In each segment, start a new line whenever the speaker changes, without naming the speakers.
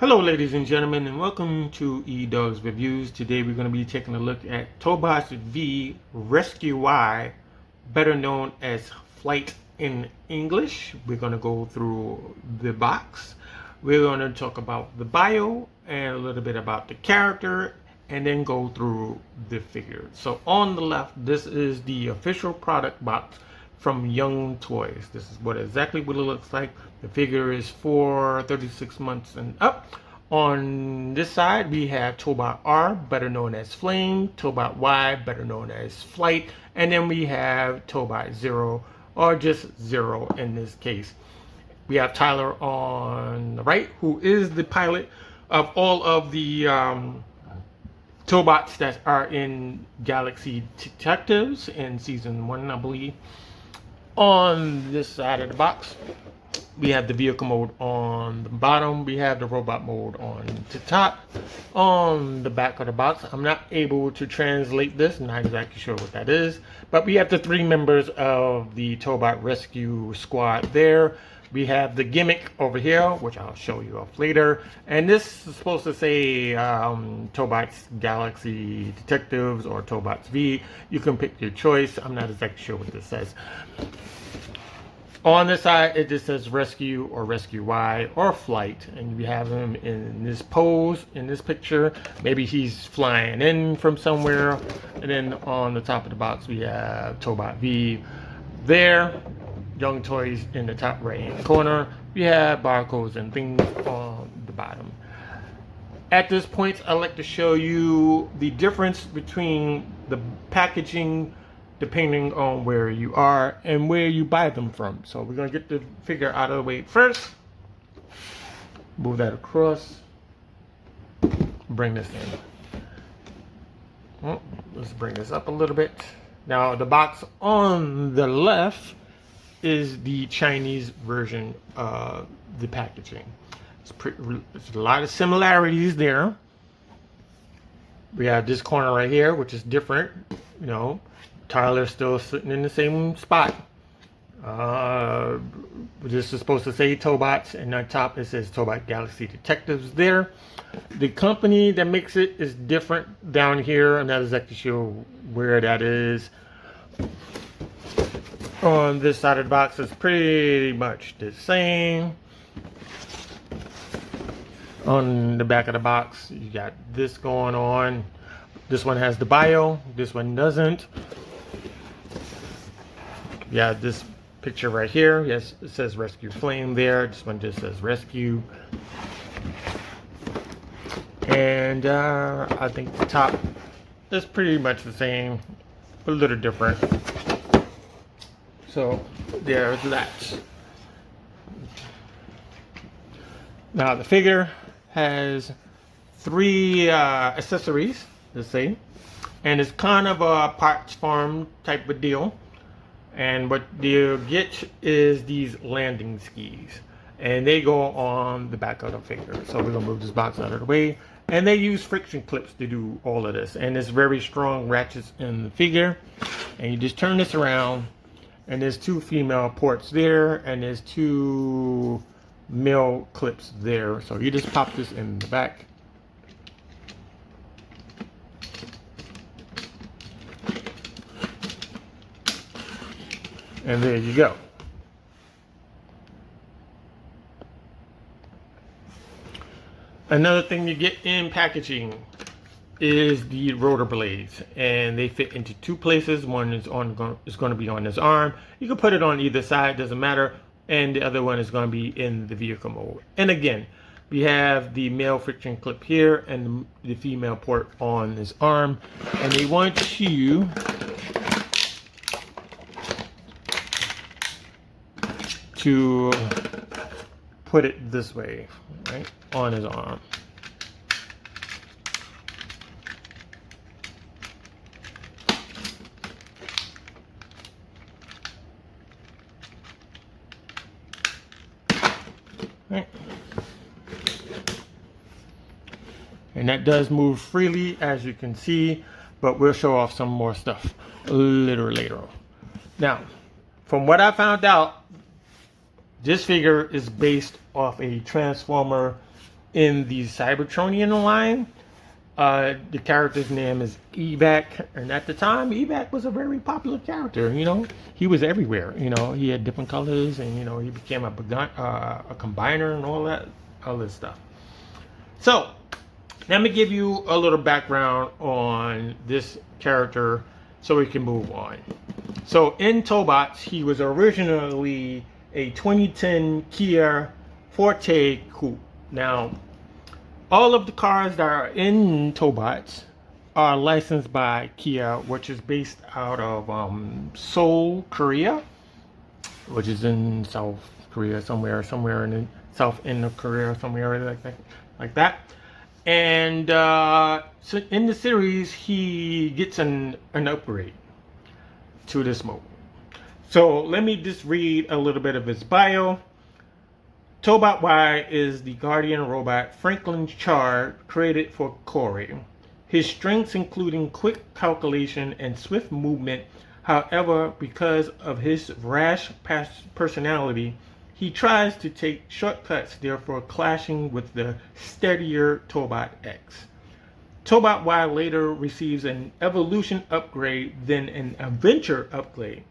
Hello ladies and gentlemen, and welcome to Edoggz Reviews. Today we're going to be taking a look at Tobot V Rescue Y, better known as Flight in English. We're going to go through the box. We're going to talk about the bio and a little bit about the character, and then go through the figure. So on the left, this is the official product box from Young Toys. This is exactly what it looks like. The figure is for 36 months and up. On this side, we have Tobot R, better known as Flame, Tobot Y, better known as Flight, and then we have Tobot Zero, or just Zero in this case. We have Tyler on the right, who is the pilot of all of the Tobots that are in Galaxy Detectives in Season 1, I believe. On this side of the box, we have the vehicle mode on the bottom. We have the robot mode on the top. On the back of the box, I'm not able to translate this. I'm not exactly sure what that is. But we have the 3 members of the Tobot Rescue Squad there. We have the gimmick over here, which I'll show you off later. And this is supposed to say Tobot's Galaxy Detectives or Tobot's V. You can pick your choice. I'm not exactly sure what this says. On this side, it just says Rescue or Rescue Y or Flight. And we have him in this pose, in this picture. Maybe he's flying in from somewhere. And then on the top of the box, we have Tobot V there. Young Toys in the top right hand corner. We have barcodes and things on the bottom. At this point, I'd like to show you the difference between the packaging depending on where you are and where you buy them from. So we're going to get the figure out of the way first. Move that across. Bring this in. Let's bring this up a little bit. Now the box on the left is the Chinese version of the packaging. It's a lot of similarities there. We have this corner right here, which is different. You know, Tyler's still sitting in the same spot. This is supposed to say Tobots, and on top it says Tobot Galaxy Detectives there. The company that makes it is different down here. I'm not exactly sure where that is. On this side of the box, it's pretty much the same. On the back of the box, you got this going on. This one has the bio, this one doesn't. Yeah, this picture right here, yes, it says Rescue Flame there. This one just says Rescue. And I think the top is pretty much the same, but a little different. So there's that. Now the figure has 3 accessories, let's say, and it's kind of a parts farm type of deal. And what you get is these landing skis, and they go on the back of the figure. So we're gonna move this box out of the way, and they use friction clips to do all of this. And it's very strong ratchets in the figure, and you just turn this around. And there's 2 female ports there, and there's 2 male clips there. So you just pop this in the back. And there you go. Another thing you get in packaging is the rotor blades, and they fit into 2 places. One is going to be on this arm. You can put it on either side, doesn't matter, and the other one is going to be in the vehicle mode. And again, we have the male friction clip here and the female port on this arm, and they want you to put it this way, right, on his arm. Right. And that does move freely, as you can see, but we'll show off some more stuff a little later on. Now, from what I found out, this figure is based off a Transformer in the Cybertronian line. The character's name is Edoggz, and at the time, Edoggz was a very popular character. You know, he was everywhere. You know, he had different colors, and you know, he became a combiner and all that other stuff. So, let me give you a little background on this character, so we can move on. So, in Tobot, he was originally a 2010 Kia Forte Coupe. Now, all of the cars that are in Tobot are licensed by Kia, which is based out of Seoul, Korea, which is in South Korea, somewhere in the south end of Korea, somewhere like that. And so in the series, he gets an upgrade to this mode. So let me just read a little bit of his bio. Tobot Y is the guardian robot Franklin Chard created for Corey. His strengths including quick calculation and swift movement. However, because of his rash personality, he tries to take shortcuts, therefore clashing with the steadier Tobot X. Tobot Y later receives an evolution upgrade, then an adventure upgrade.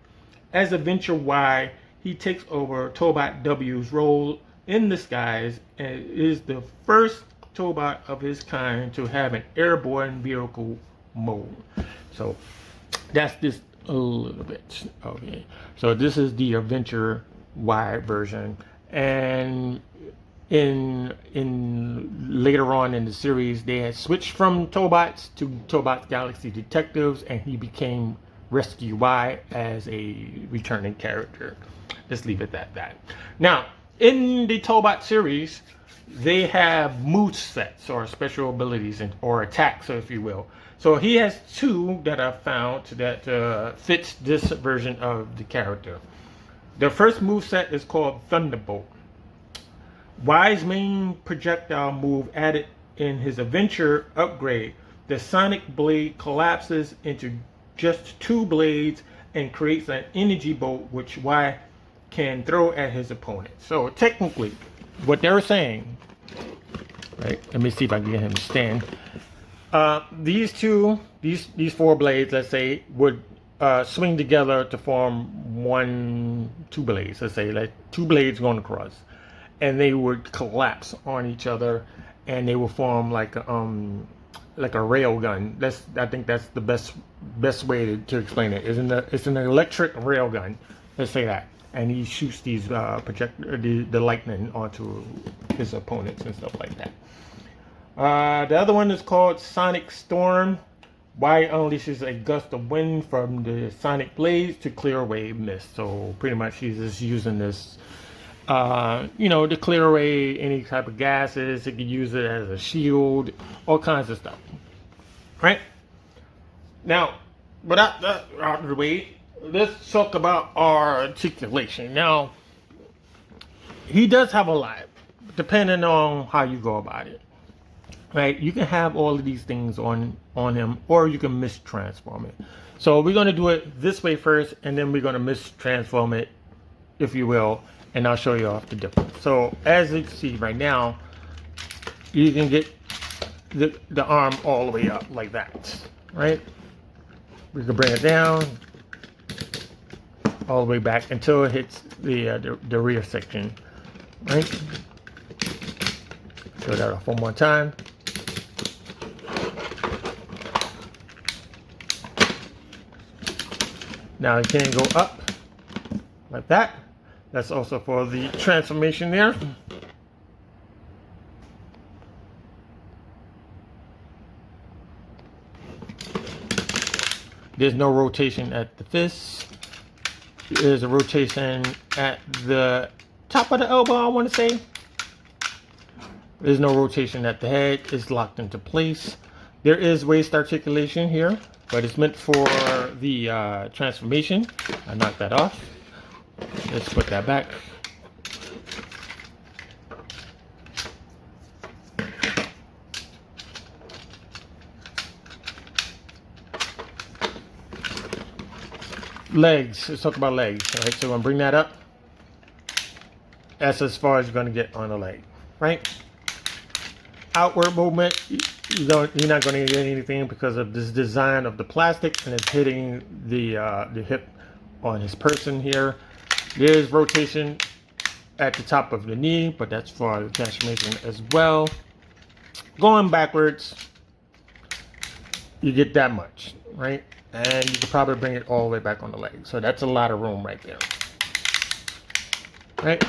As Adventure Y, he takes over Tobot W's role in disguise and is the first Tobot of his kind to have an airborne vehicle mode. So that's just a little bit. Okay, so this is the Adventure Y version, and in later on in the series, they had switched from Tobots to Tobot Galaxy Detectives, and he became Rescue Y as a returning character. Let's leave it at that. Now, in the Tobot series, they have move sets or special abilities or attacks, if you will. So he has two that I've found that fits this version of the character. The first move set is called Thunderbolt. Y's main projectile move added in his adventure upgrade. The sonic blade collapses into just two blades and creates an energy bolt which Y can throw at his opponent. So technically, what they're saying, right? Let me see if I can get him to stand. These four blades, let's say, would swing together to form two blades. Let's say like two blades going across, and they would collapse on each other, and they will form like a rail gun. I think that's the best way to explain it. It's an electric rail gun. Let's say that. And he shoots these the lightning onto his opponents and stuff like that. The other one is called Sonic Storm. Y unleashes a gust of wind from the sonic blades to clear away mist. So pretty much he's just using this, to clear away any type of gases. He can use it as a shield, all kinds of stuff. Right? Now, without that out of the way, let's talk about articulation. Now, he does have a lot, depending on how you go about it. Right? You can have all of these things on him, or you can mistransform it. So we're going to do it this way first, and then we're going to mistransform it, if you will, and I'll show you off the difference. So as you can see right now, you can get the arm all the way up like that, right? We can bring it down all the way back until it hits the rear section, right? Show that off one more time. Now it can go up like that. That's also for the transformation there. There's no rotation at the fist. There's a rotation at the top of the elbow, I want to say. There's no rotation at the head. It's locked into place. There is waist articulation here, but it's meant for the transformation. I knocked that off. Let's put that back. Legs. Let's talk about legs. All right, so I'm gonna bring that up. That's as far as you're gonna get on the leg, right? outward movement, you're not going to get anything because of this design of the plastic, and it's hitting the hip on his person here. There's rotation at the top of the knee, but that's for the transformation as well. Going backwards, you get that much, right? And you could probably bring it all the way back on the leg. So that's a lot of room right there, right?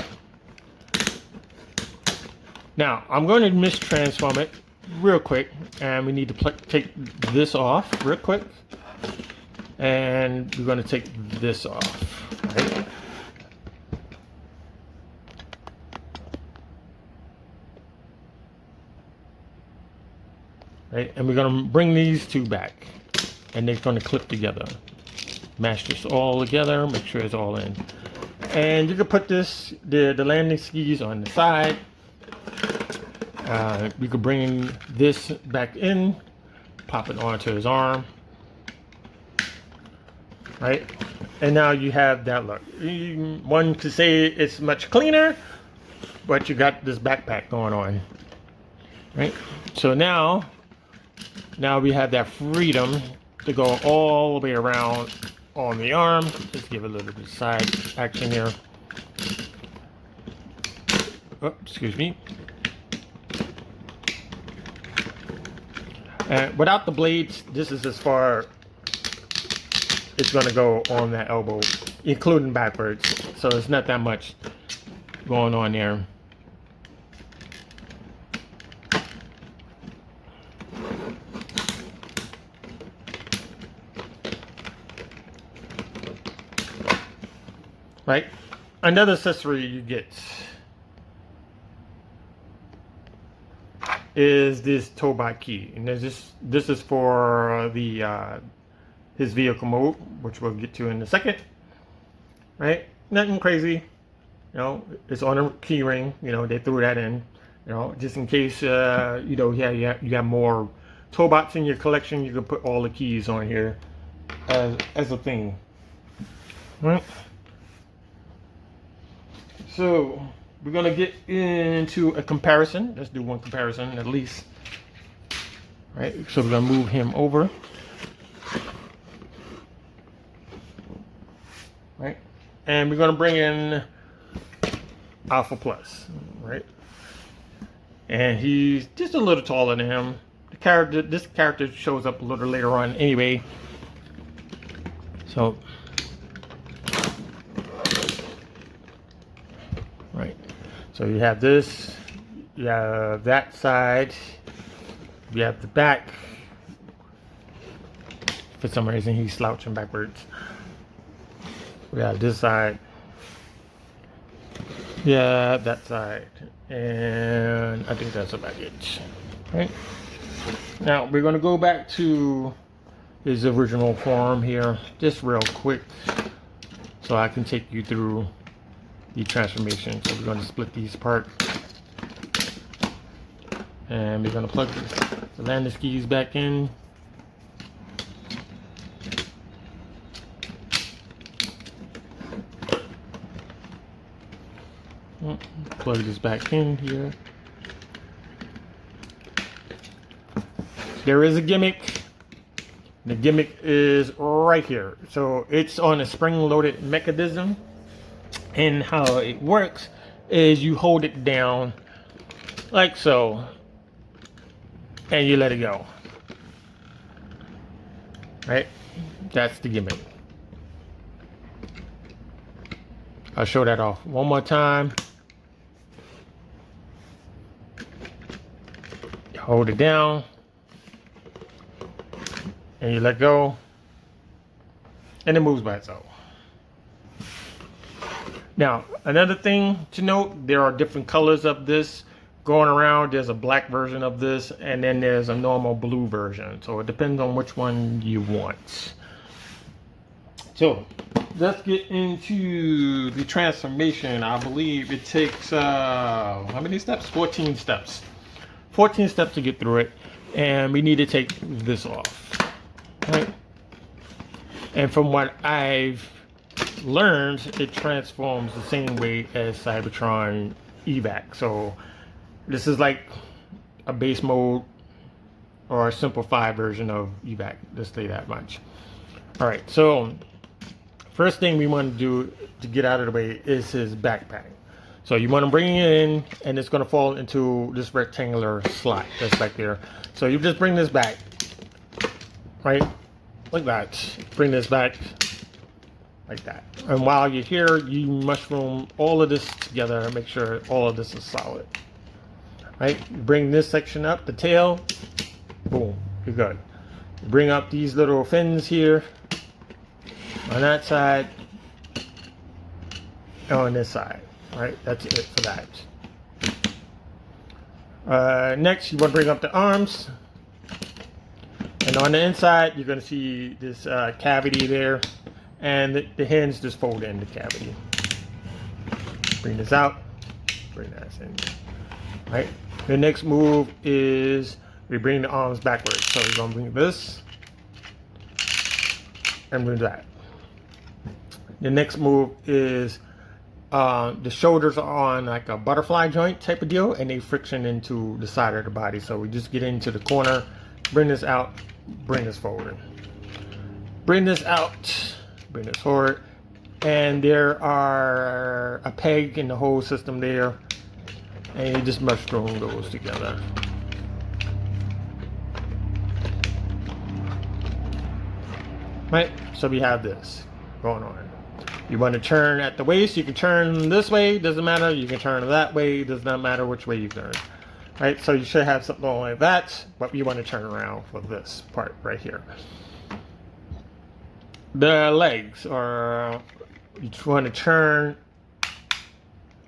Now, I'm going to mistransform it real quick, and we need to take this off real quick. And we're going to take this off, right? Right? And we're going to bring these two back, and they're going to clip together. Mash this all together, make sure it's all in. And you can put this, the landing skis on the side. We could bring this back in, pop it onto his arm, right? And now you have that look. One could say it's much cleaner, but you got this backpack going on, right? So now we have that freedom to go all the way around on the arm. Let's give it a little bit of side action here. Oh, excuse me. And without the blades, this is as far it's going to go on that elbow, including backwards. So it's not that much going on there. Right? Another accessory you get is this Tobot key, and this is for the his vehicle mode, which we'll get to in a second. Right? Nothing crazy, you know. It's on a key ring. You know, they threw that in, you know, just in case you know, you have more Tobots in your collection. You can put all the keys on here as a thing. Right? So we're gonna get into a comparison. Let's do one comparison at least. Right, so we're gonna move him over. Right, and we're gonna bring in Alpha Plus. Right, and he's just a little taller than him. This character shows up a little later on anyway. So. Right, so you have this, you have that side, you have the back. For some reason he's slouching backwards. We have this side, yeah, that side, and I think that's about it. Right, now we're going to go back to his original form here, just real quick, so I can take you through the transformation. So we're going to split these apart, and we're going to plug the landing skis back in. Plug this back in here. There is a gimmick. The gimmick is right here. So it's on a spring-loaded mechanism. And how it works is you hold it down like so, and you let it go. Right? That's the gimmick. I'll show that off one more time. You hold it down, and you let go, and it moves by itself. Now, another thing to note, there are different colors of this going around. There's a black version of this, and then there's a normal blue version. So it depends on which one you want. So let's get into the transformation. I believe it takes, how many steps? 14 steps. 14 steps to get through it. And we need to take this off. Right? And from what I've learned, it transforms the same way as Cybertron evac. So this is like a base mode or a simplified version of evac. Let's say that much. All right, so first thing we want to do to get out of the way is his backpack. So you want to bring it in, and it's going to fall into this rectangular slot that's back there. So you just bring this back, right, like that. Bring this back like that. And while you're here, you mushroom all of this together and make sure all of this is solid. Right? You bring this section up, the tail, boom, you're good. You bring up these little fins here on that side and on this side. Right? That's it for that. Next, you want to bring up the arms. And on the inside, you're going to see this cavity there. And the hands just fold in the cavity. Bring this out. Bring that in. Right? The next move is we bring the arms backwards. So we're going to bring this and bring that. The next move is the shoulders are on like a butterfly joint type of deal, and they friction into the side of the body. So we just get into the corner, bring this out, bring this forward. Bring this out, bring this forward. And there are a peg in the whole system there. And you just mushroom those together. Right, so we have this going on. You want to turn at the waist, you can turn this way, doesn't matter. You can turn that way, does not matter which way you turn. Right, so you should have something like that, but you want to turn around for this part right here. The legs are, you want to turn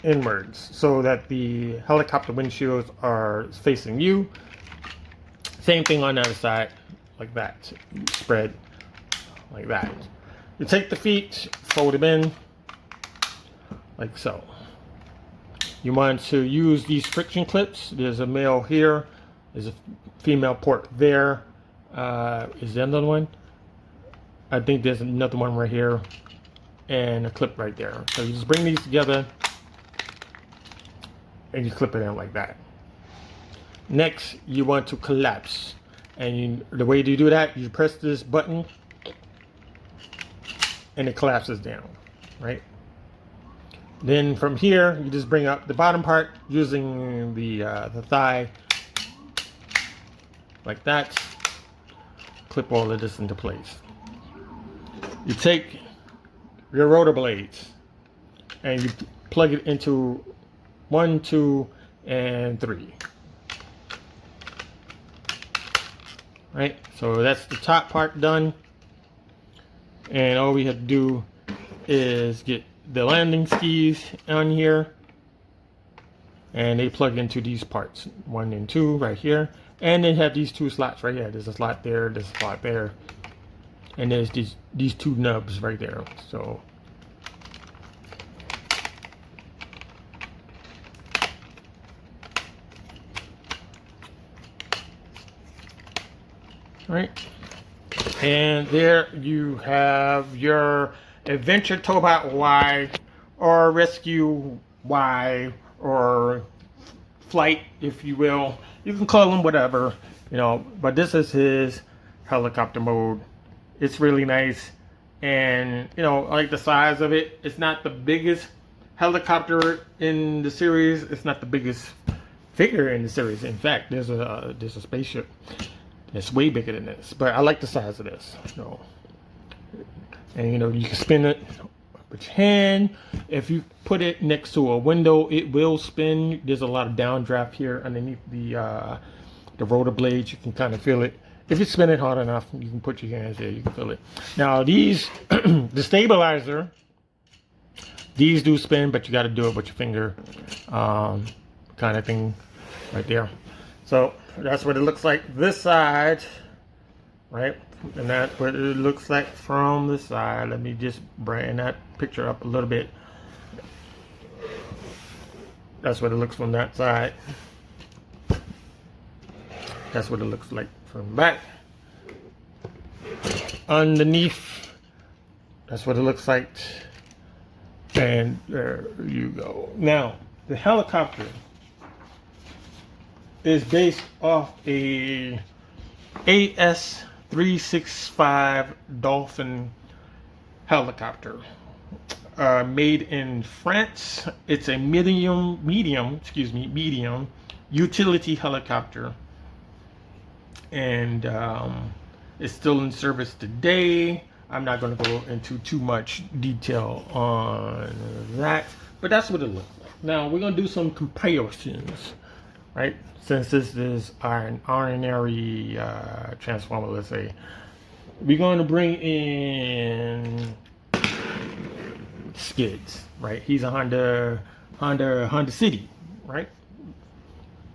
inwards so that the helicopter windshields are facing you. Same thing on the other side, like that. Spread like that. You take the feet, fold them in, like so. You want to use these friction clips. There's a male here, there's a female port there. Is there another one? I think there's another one right here, and a clip right there. So you just bring these together, and you clip it in like that. Next, you want to collapse. And the way you do that, you press this button, and it collapses down, right? Then from here, you just bring up the bottom part using the thigh, like that. Clip all of this into place. You take your rotor blades, and you plug it into 1, 2, and 3. Right, so that's the top part done. And all we have to do is get the landing skis on here, and they plug into these parts, 1 and 2 right here. And they have these 2 slots right here. There's a slot there, there's a slot there, and there's these 2 nubs right there. So right, and there you have your Adventure Tobot Y, or Rescue Y, or Flight, if you will. You can call them whatever, you know, but this is his helicopter mode. It's really nice, and you know, I like the size of it. It's not the biggest helicopter in the series. It's not the biggest figure in the series. In fact, there's a spaceship. It's way bigger than this, but I like the size of this. So, and you know, you can spin it with your hand. If you put it next to a window, it will spin. There's a lot of downdraft here underneath the rotor blades. You can kind of feel it. If you spin it hard enough, you can put your hands there. You can feel it. Now these, the stabilizer, these do spin, but you got to do it with your finger, kind of thing, right there. So that's what it looks like this side, right? And that's what it looks like from the side. Let me just brighten that picture up a little bit. That's what it looks from that side. That's what it looks like from the back. Underneath, that's what it looks like. And there you go. Now, the helicopter is based off a AS-365 Dolphin helicopter, made in France. It's a medium utility helicopter, and it's still in service today. I'm not going to go into too much detail on that, but that's what it looks like. Now we're going to do some comparisons, right? Since this is an ordinary transformer, let's say, we're going to bring in Skids, right? He's a Honda City, right?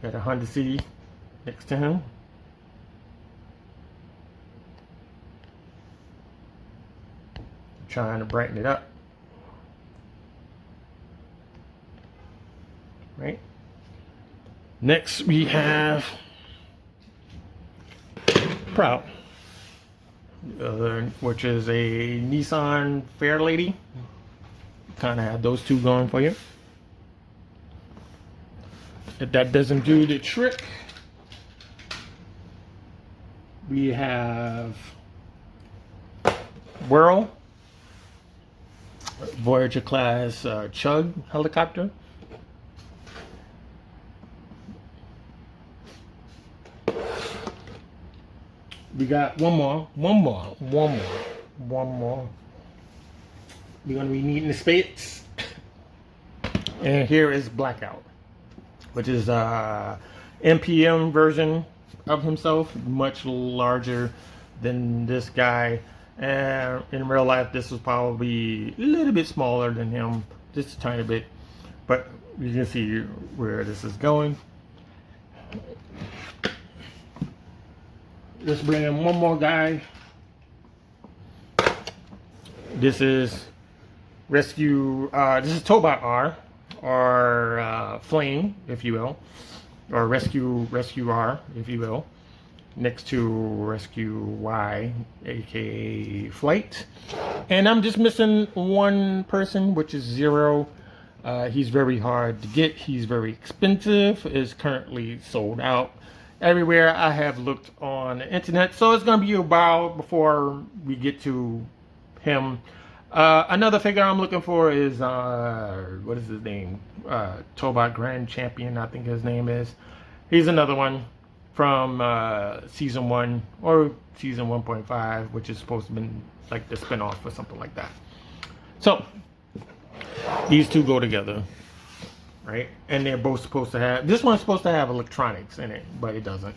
Got a Honda City next to him. Trying to brighten it up, right? Next we have Proud, which is a Nissan Fairlady. Kind of have those two going for you. If that doesn't do the trick, we have Whirl, Voyager class Chug helicopter. We got one more. We're gonna be needing the spades. And here is Blackout, which is MPM version of himself, much larger than this guy. And in real life, this was probably a little bit smaller than him, just a tiny bit. But you can see where this is going. Let's bring in one more guy. This is Rescue. This is Tobot R, or Flame, if you will, or Rescue R, if you will. Next to Rescue Y, aka Flight. And I'm just missing one person, which is Zero. He's very hard to get. He's very expensive. Is currently sold out everywhere I have looked on the internet. So it's going to be a while before we get to him. Another figure I'm looking for is, what is his name? Tobot Grand Champion, I think his name is. He's another one from season 1 or season 1.5, which is supposed to be like the spinoff or something like that. So these two go together, right? And they're both supposed to have, this one's supposed to have electronics in it, but it doesn't.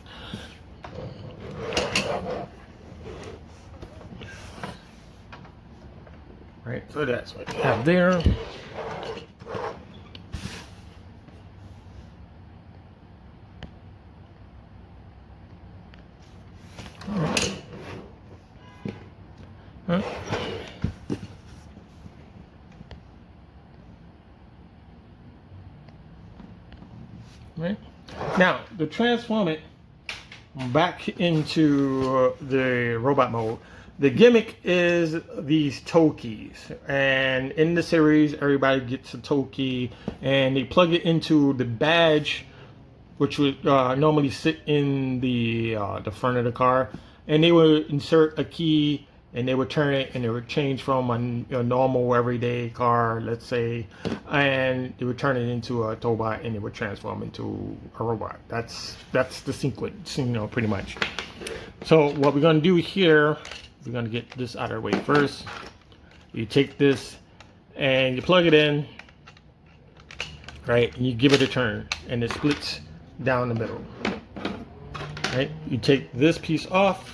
Right, so that's what you have there. Right. Now, to transform it back into the robot mode, the gimmick is these toe keys. And in the series, everybody gets a toe key, and they plug it into the badge, which would normally sit in the front of the car, and they would insert a key, and they would turn it, and it would change from a normal everyday car, let's say, and they would turn it into a Tobot, and it would transform into a robot. That's the sequence, you know, pretty much. So what we're going to do here, we're going to get this out of the way first. You take this and you plug it in, right, and you give it a turn, and it splits down the middle. Right, you take this piece off.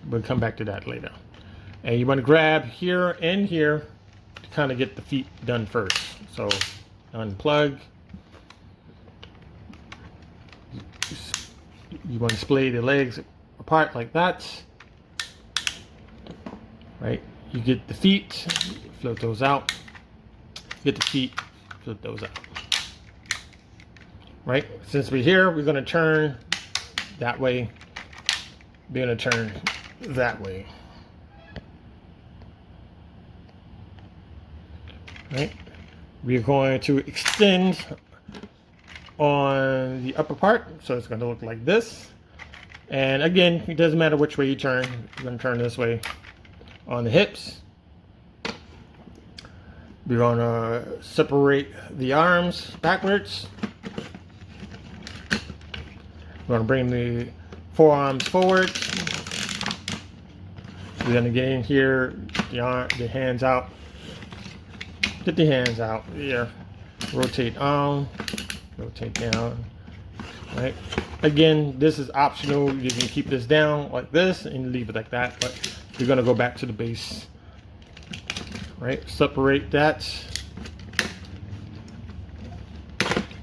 We'll come back to that later. And you want to grab here and here to kind of get the feet done first. So unplug. You want to splay the legs apart like that. Right? You get the feet, float those out. Get the feet, flip those out. Right? Since we're here, we're going to turn that way. We're going to turn that way. Right? We're going to extend on the upper part, so it's going to look like this. And again, it doesn't matter which way you turn. You're going to turn this way. On the hips, we're going to separate the arms backwards. We're going to bring the forearms forward. We're going to get in here, the hands out. Get the hands out here. Rotate on, rotate down. Right. Again, this is optional. You can keep this down like this and leave it like that, but you're going to go back to the base. Right. Separate that.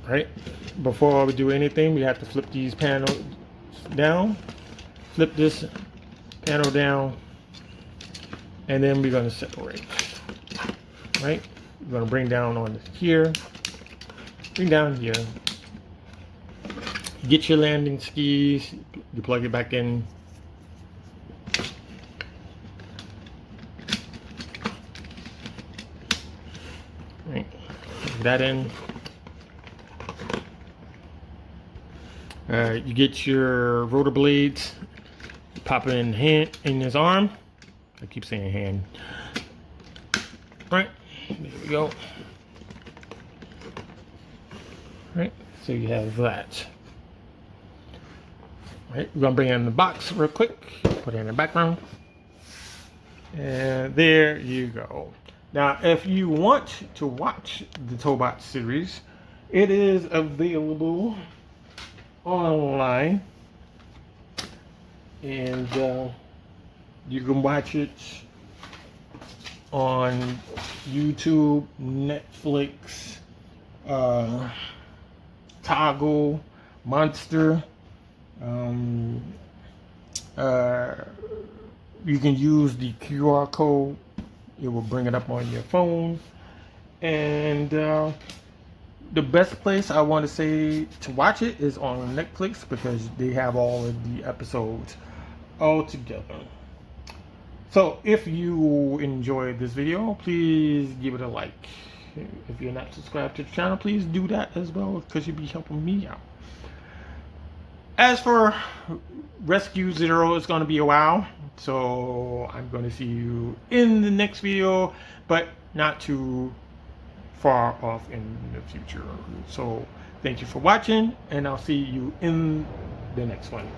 Right. Before we do anything, we have to flip these panels down. Flip this panel down, and then we're going to separate. Right. We're going to bring down on here. Bring down here. Get your landing skis. You plug it back in. Right. Plug that in. You get your rotor blades. You pop it in his arm. I keep saying hand. Right. There we go. Right. So you have that. Right, we're gonna bring in the box real quick, put it in the background, and there you go. Now, if you want to watch the Tobot series, it is available online, and you can watch it on YouTube, Netflix, Toggle, Monster. You can use the QR code. It will bring it up on your phone. And the best place I want to say to watch it is on Netflix, because they have all of the episodes all together. So if you enjoyed this video, please give it a like. If you're not subscribed to the channel, please do that as well, because you'll be helping me out. As for Rescue Zero, it's going to be a while, so I'm going to see you in the next video, but not too far off in the future. So thank you for watching, and I'll see you in the next one.